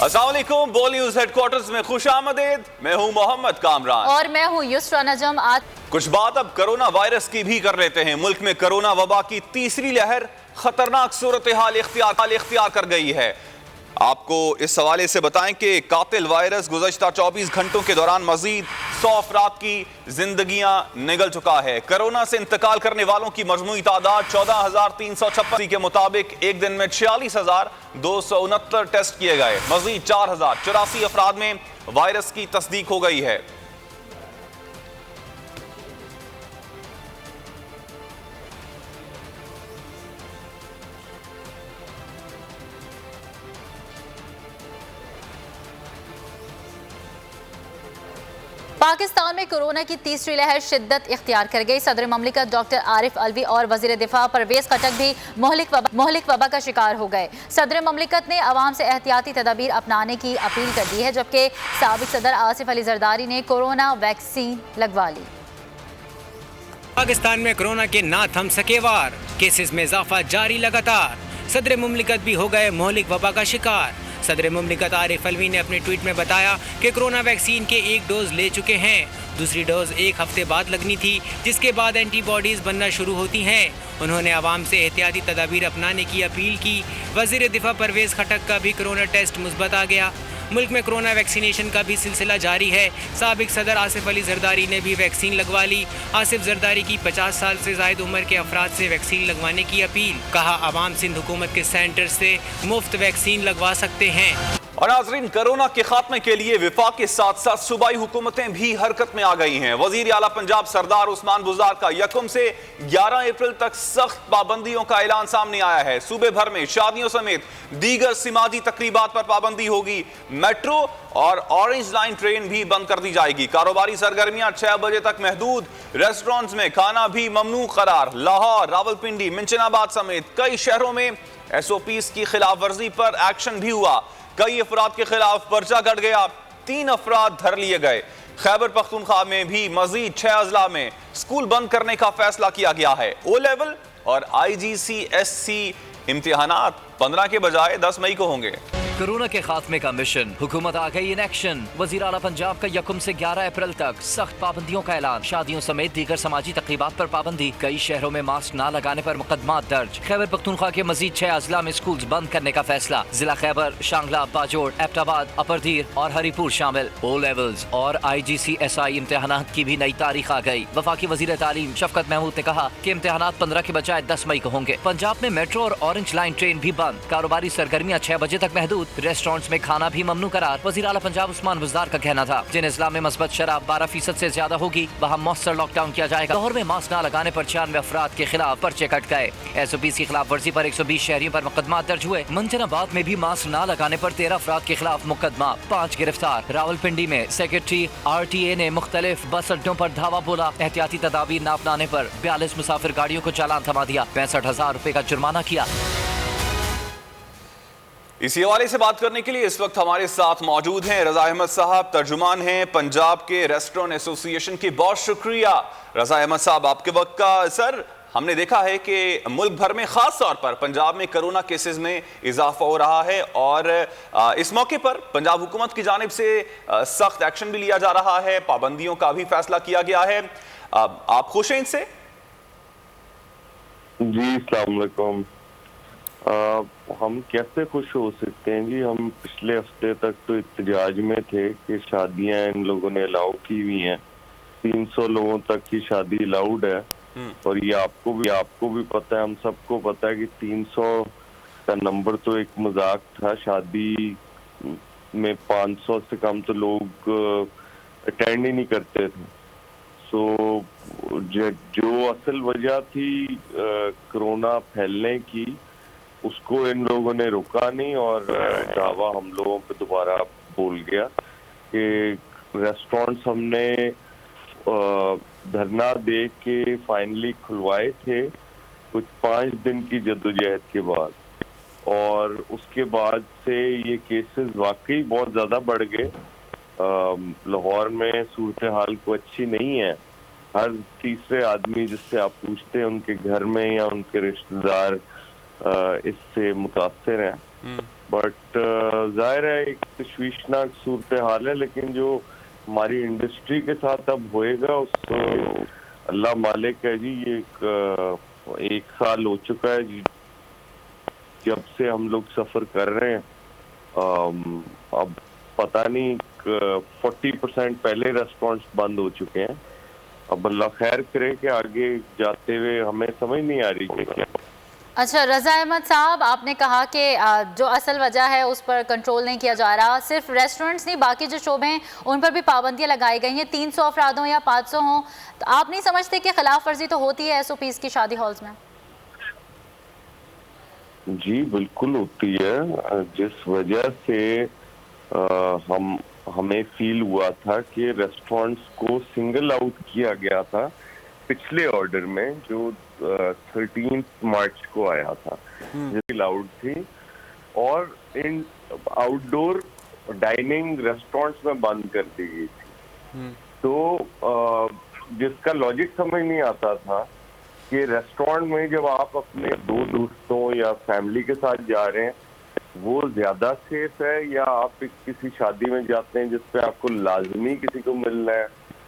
अस्सलाम वालेकुम। बोल न्यूज हेडक्वार्टर्स में खुशामदीद। मैं हूं मोहम्मद कामरान और मैं हूं युसरा नजम। आज कुछ बात अब कोरोना वायरस की भी कर लेते हैं। मुल्क में कोरोना वबा की तीसरी लहर खतरनाक सूरत हाल इख्तियार कर गई है। आपको इस हवाले से बताएं कि कातिल वायरस गुज़श्ता 24 घंटों के दौरान मजीद 100 अफराद की जिंदगियां निगल चुका है। कोरोना से इंतकाल करने वालों की मजमूई तादाद 14,356 के मुताबिक एक दिन में 46,269 टेस्ट किए गए। मजीद 4,084 अफराद में वायरस की तस्दीक हो गई है। पाकिस्तान में कोरोना की तीसरी लहर शिद्दत इख्तियार कर गई। सदर ममलिकत डॉक्टर आरिफ अलवी और वजीर दिफा परवेज खटक भी मोहलिक वबा का शिकार हो गए। सदर ममलिकत ने अवाम से एहतियाती तदाबीर अपनाने की अपील कर दी है, जबकि साबिक सदर आसिफ अली जरदारी ने कोरोना वैक्सीन लगवा ली। पाकिस्तान में कोरोना के ना थम सके वार, केसेस में इजाफा जारी लगातार। सदर मुमलिकत भी हो गए मोहलिक वबा का शिकार। सदर मुमलिकत आरिफ अलवी ने अपने ट्वीट में बताया कि कोरोना वैक्सीन के एक डोज ले चुके हैं, दूसरी डोज एक हफ्ते बाद लगनी थी, जिसके बाद एंटीबॉडीज बनना शुरू होती हैं। उन्होंने आवाम से एहतियाती तदाबीर अपनाने की अपील की। वजीर दिफा परवेज खटक का भी कोरोना टेस्ट मुस्बत आ गया। मुल्क में कोरोना वैक्सीनेशन का भी सिलसिला जारी है। साबिक सदर आसिफ अली जरदारी ने भी वैक्सीन लगवा ली। आसिफ जरदारी की 50 साल से ज़ायद उम्र के अफराद से वैक्सीन लगवाने की अपील। कहा आवाम सिंध हुकूमत के सेंटर से मुफ्त वैक्सीन लगवा सकते हैं। और नाज़रीन, कोरोना के खात्मे के लिए विफाक के साथ साथ सूबाई हुकूमतें भी हरकत में आ गई हैं। वजीर आला पंजाब सरदार उस्मान बुज़दार का 1 से 11 अप्रैल तक सख्त पाबंदियों का ऐलान सामने आया है। सूबे भर में शादियों समेत दीगर समाजी तकरीबात पर पाबंदी होगी। मेट्रो और ऑरेंज लाइन ट्रेन भी बंद कर दी जाएगी। कारोबारी सरगर्मियां 6 बजे तक महदूद। रेस्टोरेंट्स में खाना भी ममनू करार। लाहौर, रावलपिंडी, मिंचनाबाद समेत कई शहरों में SOPs की खिलाफ वर्जी पर एक्शन भी हुआ। कई अफराद के खिलाफ पर्चा कट गया, 3 अफराद धर लिए गए। खैबर पख्तूनख्वा में भी मजीद 6 अजला में स्कूल बंद करने का फैसला किया गया है। O लेवल और IGCSE इम्तिहानात 15 के बजाय 10 मई को होंगे। कोरोना के खात्मे का मिशन, हुकूमत आ गई इन एक्शन। वजीर आला पंजाब का 1 से 11 अप्रैल तक सख्त पाबंदियों का ऐलान। शादियों समेत दीगर समाजी तकरीबात पर पाबंदी। कई शहरों में मास्क न लगाने पर मुकदमात दर्ज। खैबर पख्तूनख्वा के मजीद 6 अजला में स्कूल बंद करने का फैसला। जिला खैबर, शांगला, बाजोड़, एबटाबाद, अपरदीर और हरीपुर शामिल। O लेवल्स और IGCSI इम्तिहानात की भी नई तारीख आ गई। वफाकी वजीर तालीम शफकत महमूद ने कहा कि इम्तिहानात 15 के बजाय 10 मई को होंगे। पंजाब में मेट्रो और ऑरेंज लाइन ट्रेन भी बंद। कारोबारी सरगर्मियां 6 बजे तक महदूद। रेस्टोरेंट्स में खाना भी ममनू करार। वज़ीर आला पंजाब उस्मान बुज़दार का कहना था जिन इस्ला में मस्बत शराब 12% से ज्यादा होगी वहाँ मौसर लॉकडाउन किया जाएगा। लाहौर में मास्क न लगाने पर 96 अफराद के खिलाफ पर्चे कट गए। SOPs की खिलाफ वर्जी पर 120 शहरियों पर मुकदमा दर्ज हुए। मंजनाबाद में भी मास्क न लगाने पर 13 अफराद के खिलाफ मुकदमा, 5 गिरफ्तार। रावलपिंडी में सेक्रेटरी RTA ने मुख्तलिफ बस अड्डों पर धावा बोला। एहतियाती तदाबीर न अपनाने पर 42 मुसाफिर गाड़ियों को चालान थमा दिया। 65,000 रुपए का जुर्माना किया। इसी हवाले से बात करने के लिए इस वक्त हमारे साथ मौजूद हैं रजा अहमद साहब, तर्जुमान हैं पंजाब के रेस्टोरेंट एसोसिएशन की। बहुत शुक्रिया रजा अहमद साहब आपके वक्त का। सर, हमने देखा है कि मुल्क भर में खास तौर पर पंजाब में कोरोना केसेस में इजाफा हो रहा है और इस मौके पर पंजाब हुकूमत की जानिब से सख्त एक्शन भी लिया जा रहा है, पाबंदियों का भी फैसला किया गया है। आप खुश हैं इनसे? जी अस्सलाम वालेकुम। हम कैसे खुश हो सकते हैं जी। हम पिछले हफ्ते तक तो इत्तेजाज में थे कि शादियां इन लोगों ने अलाउ की हुई हैं। 300 लोगों तक की शादी अलाउड है और ये आपको भी पता है, हम सबको पता है कि 300 का नंबर तो एक मजाक था। शादी में 500 से कम तो लोग अटेंड ही नहीं करते थे। सो जो असल वजह थी कोरोना फैलने की, उसको इन लोगों ने रोका नहीं और दावा हम लोगों पे दोबारा बोल गया कि रेस्टोरेंट्स हमने धरना दे के फाइनली खुलवाए थे कुछ 5 दिन की जद्दोजहद के बाद, और उसके बाद से ये केसेस वाकई बहुत ज़्यादा बढ़ गए। लाहौर में सूरत हाल को अच्छी नहीं है। हर तीसरे आदमी जिससे आप पूछते हैं उनके घर में या उनके रिश्तेदार इससे मुतासर हैं। बट जाहिर है एक तशवीशनाक सूरत हाल है, लेकिन जो हमारी इंडस्ट्री के साथ अब होएगा उस अल्लाह मालिक है जी। ये एक साल हो चुका है जी जब से हम लोग सफर कर रहे हैं। अब पता नहीं 40% पहले रेस्टोरेंट्स बंद हो चुके हैं। अब अल्लाह खैर करे कि आगे जाते हुए हमें समझ नहीं आ रही कि क्या। अच्छा रज़ा अहमद साहब, आपने कहा कि जो असल वजह है उस पर कंट्रोल नहीं किया जा रहा, सिर्फ रेस्टोरेंट्स नहीं बाकी जो शोबे हैं उन पर भी पाबंदियां लगाई गई हैं, 300 अफराद हों या 500 हों, तो आप नहीं समझते कि खिलाफ वर्जी तो होती है SOPs की शादी हॉल्स में? जी बिल्कुल होती है। जिस वजह से हमें फील हुआ था कि रेस्टोरेंट्स को सिंगल आउट किया गया था पिछले ऑर्डर में जो 13 मार्च को आया था, जो अलाउड थी, और इन आउटडोर डाइनिंग रेस्टोरेंट्स में बंद कर दी गई थी। तो जिसका लॉजिक समझ नहीं आता था कि रेस्टोरेंट में जब आप अपने दो दोस्तों या फैमिली के साथ जा रहे हैं वो ज्यादा सेफ है, या आप किसी शादी में जाते हैं जिसपे आपको लाजमी किसी को मिलना है,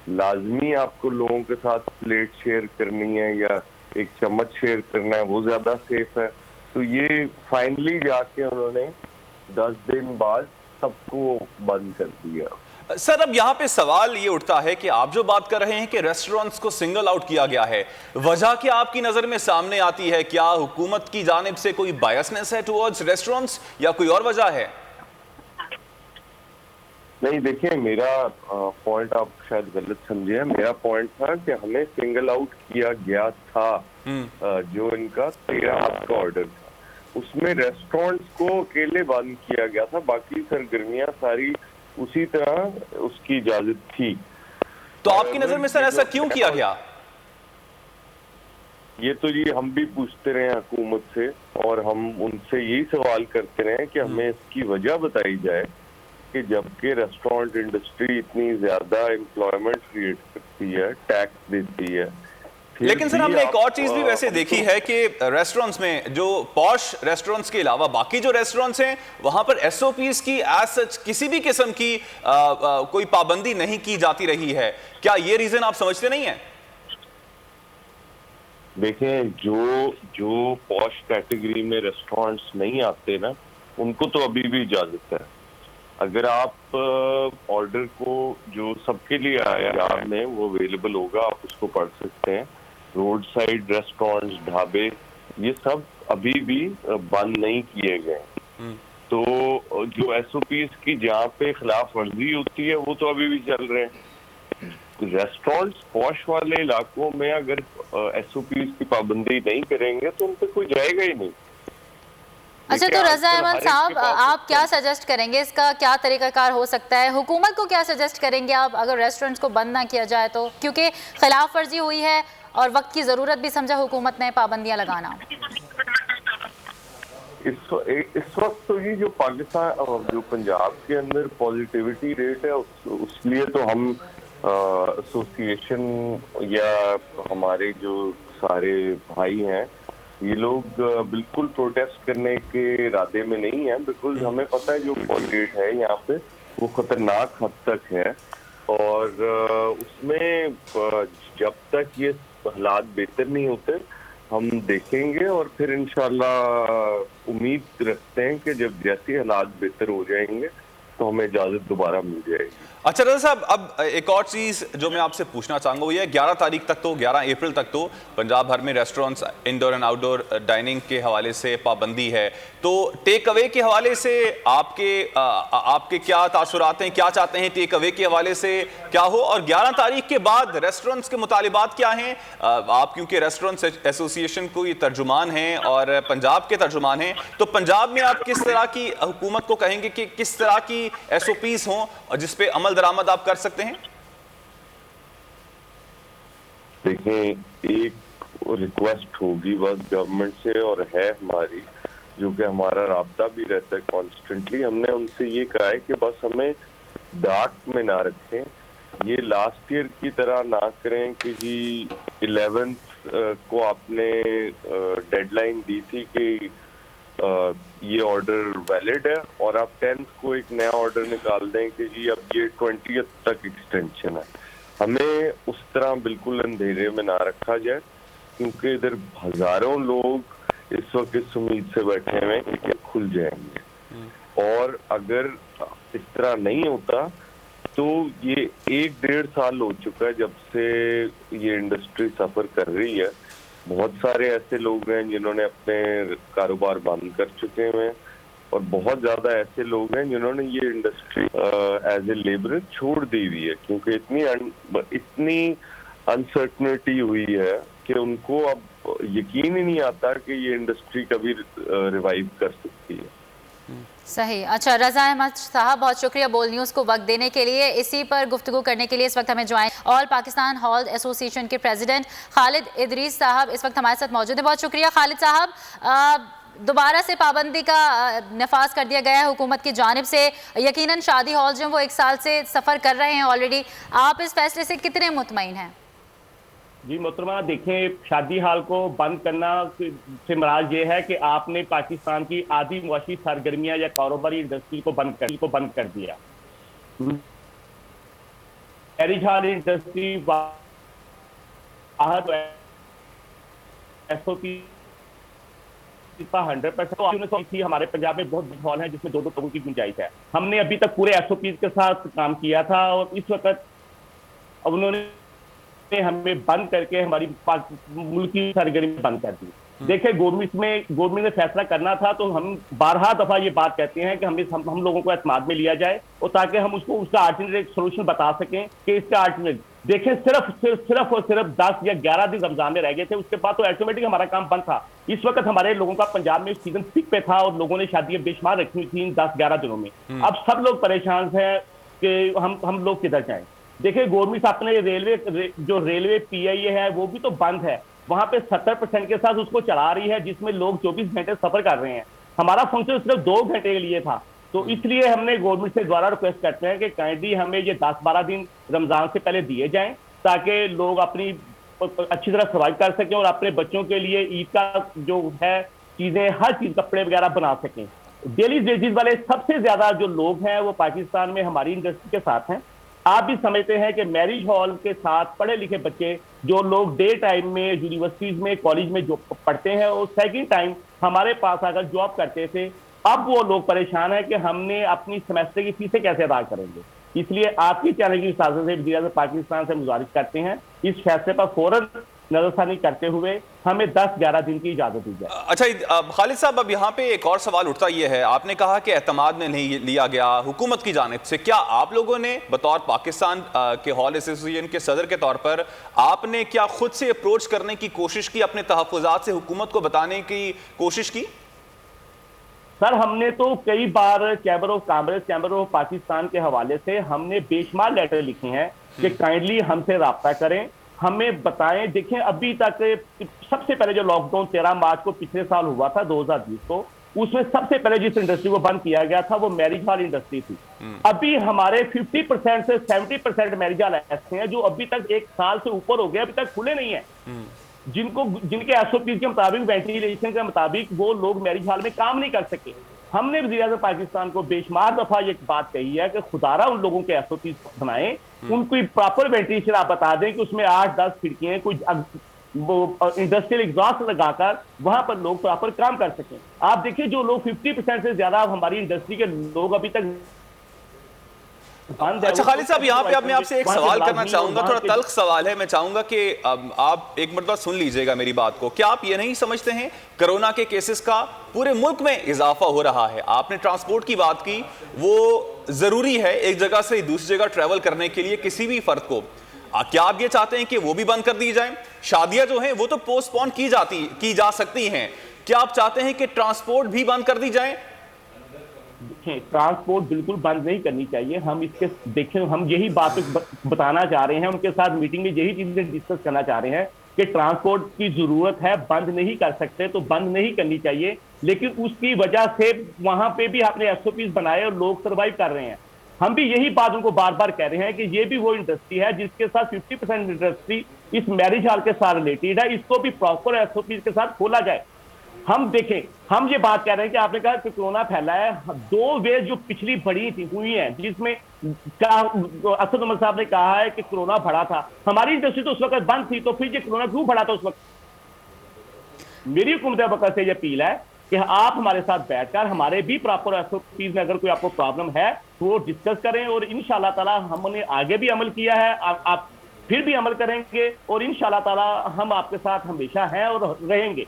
लाजमी आपको लोगों के साथ प्लेट शेयर करनी है या एक चम्मच शेयर करना है, वो ज्यादा सेफ है। तो ये फाइनली जाके उन्होंने 10 दिन बाद सबको बंद कर दिया। सर अब यहाँ पे सवाल ये उठता है कि आप जो बात कर रहे हैं कि रेस्टोरेंट्स को सिंगल आउट किया गया है, वजह क्या आपकी नजर में सामने आती है? क्या हुकूमत की जानिब से कोई बायसनेस है टुवर्ड्स रेस्टोरेंट्स या कोई और वजह है? नहीं देखिए, मेरा पॉइंट आप शायद गलत समझे। मेरा पॉइंट था कि हमें सिंगल आउट किया गया था। जो इनका 13 मार्च का ऑर्डर था उसमें रेस्टोरेंट्स को अकेले बंद किया गया था, बाकी सरगर्मियां सारी उसी तरह उसकी इजाजत थी। तो आपकी नजर में सर ऐसा क्यों किया गया? ये तो जी हम भी पूछते रहे हुकूमत से और हम उनसे यही सवाल करते रहे कि हमें इसकी वजह बताई जाए कि जबकि रेस्टोरेंट इंडस्ट्री इतनी ज्यादा एम्प्लॉयमेंट क्रिएट करती है, टैक्स देती है। लेकिन सर हमने एक और चीज भी वैसे देखी है कि रेस्टोरेंट्स में जो पॉश रेस्टोरेंट्स के अलावा बाकी जो रेस्टोरेंट्स हैं वहां पर SOPs की एज सच किसी भी किस्म की कोई पाबंदी नहीं की जाती रही है। क्या ये रीजन आप समझते नहीं है? देखें, जो पॉश कैटेगरी में रेस्टोरेंट्स नहीं आते ना, उनको तो अभी भी इजाजत है। अगर आप ऑर्डर को जो सबके लिए आया में वो अवेलेबल होगा, आप उसको पढ़ सकते हैं। रोड साइड रेस्टोरेंट्स, ढाबे, ये सब अभी भी बंद नहीं किए गए। तो जो SOPs की जहाँ पे खिलाफ वर्जी होती है वो तो अभी भी चल रहे हैं। रेस्टोरेंट्स पॉश वाले इलाकों में अगर SOPs की पाबंदी नहीं करेंगे तो उन पे कोई जाएगा ही नहीं। अच्छा, तो रज़ा अहमद साहब, आप क्या सजेस्ट करेंगे? इसका क्या तरीकाकार हो सकता है? हुकूमत को क्या सजेस्ट करेंगे आप अगर रेस्टोरेंट्स को बंद ना किया जाए तो? क्योंकि खिलाफ वर्जी हुई है और वक्त की जरूरत भी समझा हुकूमत ने पाबंदियां लगाना। इस वक्त तो ये जो पाकिस्तान और जो पंजाब के अंदर पॉजिटिविटी रेट है उसलिए तो हम एसोसिएशन या हमारे जो सारे भाई हैं ये लोग बिल्कुल प्रोटेस्ट करने के इरादे में नहीं है। बिकॉज हमें पता है जो पॉलिटिक्स है यहाँ पे वो खतरनाक हद तक है और उसमें जब तक ये हालात बेहतर नहीं होते हम देखेंगे और फिर इंशाल्लाह उम्मीद रखते हैं कि जब जैसे हालात बेहतर हो जाएंगे तो हमें इजाजत दोबारा मिल जाएगी। अच्छा रज़ा साहब, अब एक और चीज़ जो मैं आपसे पूछना चाहूँगा वो ये 11 तारीख तक तो 11 अप्रैल तक तो पंजाब भर में restaurants indoor and outdoor dining के हवाले से पाबंदी है, तो टेक अवे के हवाले से आपके क्या तासुरात हैं? क्या चाहते हैं टेक अवे के हवाले से क्या हो? और 11 तारीख के बाद रेस्टोरेंट्स के मुतालिबात क्या हैं? आप क्योंकि रेस्टोरेंट्स एसोसिएशन को ये तर्जुमान हैं और पंजाब के तर्जुमान हैं, तो पंजाब में आप किस तरह की हुकूमत को कहेंगे कि किस तरह की SOPs हों और जिसपे अमल दरामद आप कर सकते हैं? देखिए, एक रिक्वेस्ट होगी बस गवर्नमेंट से और है हमारी, जो कि हमारा राब्ता भी रहता है कॉन्स्टेंटली। हमने उनसे ये कहा है कि बस हमें डार्क में ना रखें, ये लास्ट ईयर की तरह ना करें कि जी 11th को आपने डेडलाइन दी थी कि ये ऑर्डर वैलिड है और आप 10th को एक नया ऑर्डर निकाल दें कि जी अब ये 20th तक एक्सटेंशन है। हमें उस तरह बिल्कुल अंधेरे में ना रखा जाए, क्योंकि इधर हजारों लोग इस वक्त इस उम्मीद से बैठे हुए हैं कि खुल जाएंगे, और अगर इस तरह नहीं होता तो ये 1-1.5 साल हो चुका है जब से ये इंडस्ट्री सफर कर रही है। बहुत सारे ऐसे लोग हैं जिन्होंने अपने कारोबार बंद कर चुके हैं और बहुत ज्यादा ऐसे लोग हैं जिन्होंने ये इंडस्ट्री एज ए लेबर छोड़ दी हुई है, क्योंकि इतनी अनसर्टनिटी हुई है कि उनको अब यकीन ही नहीं आता कि ये इंडस्ट्री कभी रिवाइव कर सकती है। सही। अच्छा, रजा अहमद साहब, बहुत शुक्रिया बोल न्यूज़ को वक्त देने के लिए। इसी पर गुफ्तगू करने के लिए इस वक्त हमें join all Pakistan hall association के प्रेसिडेंट खालिद इदरीस साहब इस वक्त हमारे साथ मौजूद है। बहुत शुक्रिया खालिद साहब। दोबारा से पाबंदी का नफाज कर दिया गया है हुकूमत की जानिब से। यकीनन शादी हॉल जो वो 1 साल से सफ़र कर रहे हैं ऑलरेडी, आप इस फैसले से कितने मुतमईन हैं? जी मोहतरमा, देखें, शादी हाल को बंद करना से मराज ये है कि आपने पाकिस्तान की आधी मुआशी सरगर्मियां या कारोबारी इंडस्ट्री को बंद कर दिया। मैरिज हॉल इंडस्ट्री SOP का 100% थी। हमारे पंजाब में बहुत हॉल है जिसमें 2-2 लोगों की गुंजाइश है। हमने अभी तक पूरे SOP के साथ काम किया था और इस वक्त अब उन्होंने हमें बंद करके हमारी मुल्क की सरगर्मी बंद कर दी। देखिए, गवर्नमेंट ने फैसला करना था तो हम 12 दफा ये बात कहते हैं कि हम लोगों को एतमाद में लिया जाए और ताकि हम उसका आल्टरनेट सोल्यूशन बता सकें कि इसका आल्टरनेट। देखें, सिर्फ और सिर्फ 10 या 11 दिन रमजान में रह गए थे, उसके बाद तो ऑटोमेटिक हमारा काम बंद था। इस वक्त हमारे लोगों का पंजाब में सीजन पीक पे था और लोगों ने शादियां बेशुमार रखी हुई थी इन 10-11 दिनों में। अब सब लोग परेशान हैं कि हम लोग किधर जाएं। देखिए, गवर्नमेंट अपने रेलवे PIA है वो भी तो बंद है, वहां पे 70% के साथ उसको चला रही है, जिसमें लोग 24 घंटे सफर कर रहे हैं। हमारा फंक्शन सिर्फ 2 घंटे के लिए था, तो इसलिए हमने गवर्नमेंट से द्वारा रिक्वेस्ट करते हैं कि काइंडली हमें ये 10-12 दिन रमजान से पहले दिए जाएं ताकि लोग अपनी अच्छी तरह सर्वाइव कर सकें और अपने बच्चों के लिए ईद का जो है चीजें, हर चीज, कपड़े वगैरह बना सकें। डेली वेजेस वाले सबसे ज्यादा जो लोग हैं वो पाकिस्तान में हमारी इंडस्ट्री के साथ हैं। आप भी समझते हैं कि मैरिज हॉल के साथ पढ़े लिखे बच्चे जो लोग डे टाइम में यूनिवर्सिटीज में, कॉलेज में जो पढ़ते हैं और सेकंड टाइम हमारे पास आकर जॉब करते थे, अब वो लोग परेशान है कि हमने अपनी सेमेस्टर की फीसें कैसे अदा करेंगे। इसलिए आपकी चैनल की इजाजत से वज़ीर-ए-आज़म पाकिस्तान से गुजारिश करते हैं इस फैसले पर फौरन नजरसानी करते हुए हमें 10-11 दिन की इजाजत दी जाए। अच्छा खालिद साहब, अब यहाँ पे एक और सवाल उठता यह है, आपने कहा कि एतमाद में नहीं लिया गया हुकूमत की जानिब से। क्या आप लोगों ने बतौर पाकिस्तान के हॉल एसोसिएशन के सदर के तौर पर आपने क्या खुद से अप्रोच करने की कोशिश की, अपने तहफ़्फ़ुज़ात से हुकूमत को बताने की कोशिश की? सर, हमने तो कई बार chamber of commerce, chamber of Pakistan के हवाले से हमने बेशुमार लेटर लिखे हैं कि काइंडली हमसे राब्ता करें, हमें बताएं। देखें, अभी तक सबसे पहले जो लॉकडाउन 13 मार्च को पिछले साल हुआ था 2020 को, उसमें सबसे पहले जिस इंडस्ट्री को बंद किया गया था वो मैरिज हॉल इंडस्ट्री थी। अभी हमारे 50% से 70% मैरिज हॉल ऐसे हैं जो अभी तक 1 साल से ऊपर हो गए, अभी तक खुले नहीं है। जिनके SOP के मुताबिक, वेंटिलेशन के मुताबिक वो लोग मैरिज हॉल में काम नहीं कर सके। हमने वज़ीर-ए-आज़म पाकिस्तान को बेशुमार दफा ये बात कही है कि खुदारा उन लोगों के SOP बनाएं, उनको प्रॉपर वेंटिलेशन आप बता दें कि उसमें 8-10 खिड़कियां, कोई वो इंडस्ट्रियल एग्जॉस्ट लगाकर वहां पर लोग प्रॉपर काम कर सकें। आप देखिए, जो लोग 50% से ज्यादा हमारी इंडस्ट्री के लोग अभी तक। अच्छा खालिद साहब, यहाँ पे अब मैं आपसे एक सवाल करना चाहूंगा, थोड़ा तल्ख सवाल है। मैं चाहूंगा कि आप एक मरतबा सुन लीजिएगा मेरी बात को। क्या आप ये नहीं समझते हैं कोरोना के केसेस का पूरे मुल्क में इजाफा हो रहा है? आपने ट्रांसपोर्ट की बात की, वो जरूरी है एक जगह से दूसरी जगह ट्रेवल करने के लिए किसी भी फर्द को। क्या आप ये चाहते हैं कि वो भी बंद कर दी जाए? शादियां जो हैं वो तो पोस्टपोन की जा सकती हैं, क्या आप चाहते हैं कि ट्रांसपोर्ट भी बंद कर दी जाए? ट्रांसपोर्ट बिल्कुल बंद नहीं करनी चाहिए। हम इसके देखें, हम यही बात बताना चाह रहे हैं, उनके साथ मीटिंग में यही चीजें डिस्कस करना चाह रहे हैं कि ट्रांसपोर्ट की जरूरत है, बंद नहीं कर सकते तो बंद नहीं करनी चाहिए, लेकिन उसकी वजह से वहां पे भी आपने SOPs बनाए और लोग सर्वाइव कर रहे हैं। हम भी यही बात उनको बार बार कह रहे हैं कि ये भी वो इंडस्ट्री है जिसके साथ 50% इंडस्ट्री इस मैरिज हॉल के साथ रिलेटेड है, इसको भी प्रॉपर SOPs के साथ खोला जाए। हम देखें, हम ये बात कह रहे हैं कि आपने कहा कि कोरोना फैला है, 2 वेव जो पिछली बड़ी थी हुई है, जिसमें असद उमर साहब ने कहा है कि कोरोना बढ़ा था, हमारी इंडस्ट्री तो उस वक्त बंद थी, तो फिर ये कोरोना क्यों बढ़ा था उस वक्त? मेरी हुकूमत अबू से ये अपील है कि आप हमारे साथ बैठकर हमारे भी प्रॉपर एसओपीज में अगर कोई आपको प्रॉब्लम है तो वो डिस्कस करें, और इंशाल्लाह ताला हमने आगे भी अमल किया है, आप फिर भी अमल करेंगे, और इंशाल्लाह ताला हम आपके साथ हमेशा हैं और रहेंगे।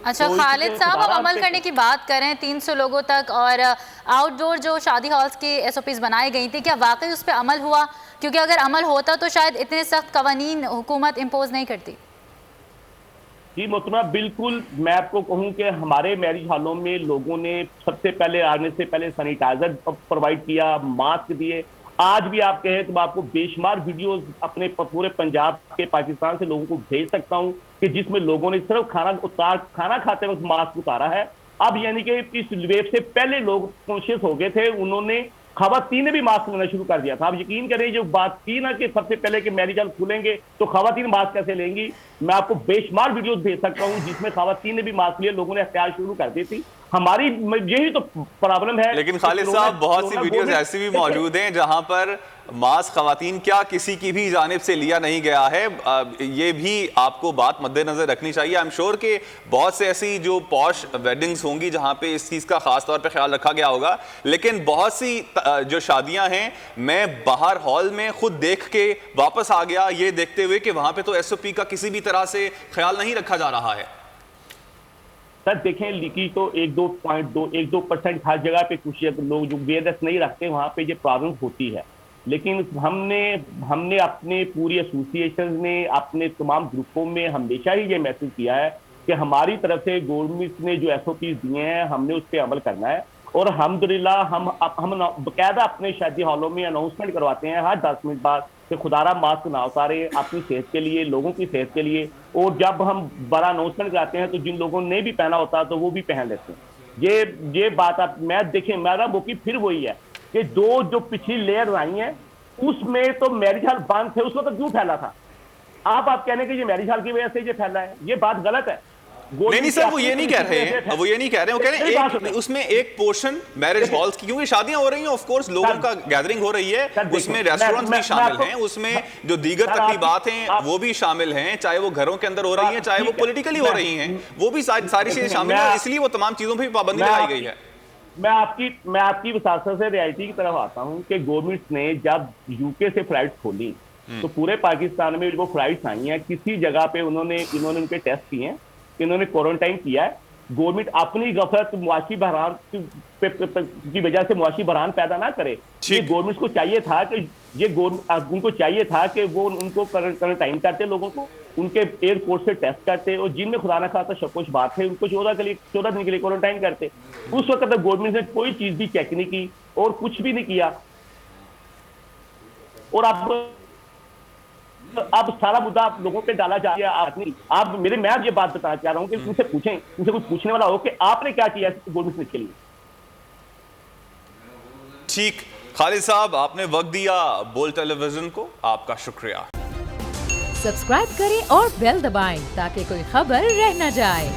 अच्छा तो खालिद इसलिए साहब, अब दोबारा अमल से- करने की बात करें 300 लोगों तक और आउटडोर जो शादी हॉल्स की एसओपीज बनाई गई थी, क्या वाकई उस पर अमल हुआ? क्योंकि अगर अमल होता तो शायद इतने सख्त कवानीन हुकूमत इम्पोज नहीं करती। जी मोहतरमा, बिल्कुल मैं आपको कहूं कि हमारे मैरिज हॉलों में लोगों ने सबसे पहले आने से पहले सैनिटाइजर प्रोवाइड किया, मास्क दिए। आज भी आप कहें तो मैं आपको बेशुमार वीडियोस अपने पूरे पंजाब के पाकिस्तान से लोगों को भेज सकता हूं कि जिसमें लोगों ने सिर्फ खाना खाते वक्त मास्क उतारा है। अब यानी कि इस वेव से पहले लोग कॉन्शियस हो गए थे, उन्होंने खवातीन ने भी मास्क लेना शुरू कर दिया था। आप यकीन करें, जो बात की ना कि सबसे पहले कि मैरिज हॉल खुलेंगे तो खवातीन मास्क कैसे लेंगी, मैं आपको बेशुमार वीडियोस भेज सकता हूं जिसमें खवातीन ने भी मास्क लिए, लोगों ने एहतियात शुरू कर दी थी। हमारी यही तो प्रॉब्लम है। लेकिन खालिद साहब, बहुत सी वीडियोस ऐसी भी मौजूद हैं जहां पर मास्क खवातीन क्या किसी की भी जानिब से लिया नहीं गया है। ये भी आपको बात मद्देनजर रखनी चाहिए। आई एम श्योर कि बहुत से ऐसी जो पॉश वेडिंग्स होंगी जहां पे इस चीज़ का खास तौर पे ख्याल रखा गया होगा, लेकिन बहुत सी जो शादियां हैं, मैं बाहर हॉल में खुद देख के वापस आ गया ये देखते हुए कि वहां पे तो एसओपी का किसी भी तरह से ख्याल नहीं रखा जा रहा है। सर देखें, लीकी तो 1-2% हर जगह पे कुछ लोग जो अवेयरनेस नहीं रखते वहां पे ये प्रॉब्लम होती है। लेकिन हमने अपने पूरी एसोसिएशन ने अपने तमाम ग्रुपों में हमेशा ही ये मैसेज किया है कि हमारी तरफ से गवर्नमेंट ने जो एसओपीज दिए हैं हमने उस पर अमल करना है। और अल्हम्दुलिल्लाह हम बाकायदा अपने शादी हॉलों में अनाउंसमेंट करवाते हैं हर 10 मिनट बाद कि खुदारा मास्क ना उतारे, अपनी सेहत के लिए, लोगों की सेहत के लिए। और जब हम बड़ा अनाउंसमेंट कराते हैं तो जिन लोगों ने भी पहना होता है तो वो भी पहन लेते हैं। ये बात आप मैं देखें, मेरा मौक़िफ़ फिर वही है कि जो पिछली लेयर आई है उसमें तो मैरिज हॉल बंद थे, उसको तो क्यों फैला था? आप कहने कि ये मैरिज हॉल की वजह से ये फैला है, ये बात गलत है। नहीं सर, वो ये नहीं कह रहे हैं, वो कह रहे हैं उसमें एक पोर्शन मैरिज हॉल्स की, क्योंकि शादियां हो रही हैं, ऑफ कोर्स लोगों का गैदरिंग हो रही है, उसमें रेस्टोरेंट्स भी शामिल हैं, उसमें जो दीगर तकरीबात हैं वो भी शामिल हैं, चाहे वो घरों के अंदर हो रही हैं, चाहे वो पॉलिटिकली हो रही हैं, वो भी सारी चीजें शामिल हैं, इसलिए वो तमाम चीजों पर भी पाबंदी लगाई गई है। मैं आपकी विसारत से रियायती की तरफ आता हूं कि गवर्नमेंट ने जब यूके से फ्लाइट खोली तो पूरे पाकिस्तान में जो फ्लाइट्स आई हैं किसी जगह पे इन्होंने उनके टेस्ट किए हैं, इन्होंने क्वारंटाइन किया है। गवर्नमेंट अपनी गफलत मुआशी बहरान की वजह से मुआशी बहरान पैदा ना करे। ये गवर्नमेंट को चाहिए था कि उनको चाहिए था कि वो उनको क्वारंटाइन करते, लोगों को उनके एयरपोर्ट से टेस्ट करते, और जिनमें खुदा ना खासा शक बात थे उनको 14 दिन के लिए क्वारंटाइन करते। उस वक्त तक गवर्नमेंट ने कोई चीज भी चेक नहीं की और कुछ भी नहीं किया। और अब सारा मुद्दा आप लोगों पे डाला जा रहा है। मैं आप ये बात बताना चाह रहा हूं कि उनसे पूछें, उनसे कुछ पूछने वाला हो कि आपने क्या किया गवर्नमेंट के लिए। ठीक, खालिद साहब आपने वक्त दिया बोल टेलीविजन को, आपका शुक्रिया। सब्सक्राइब करें और बेल दबाएं ताकि कोई खबर रह न जाए।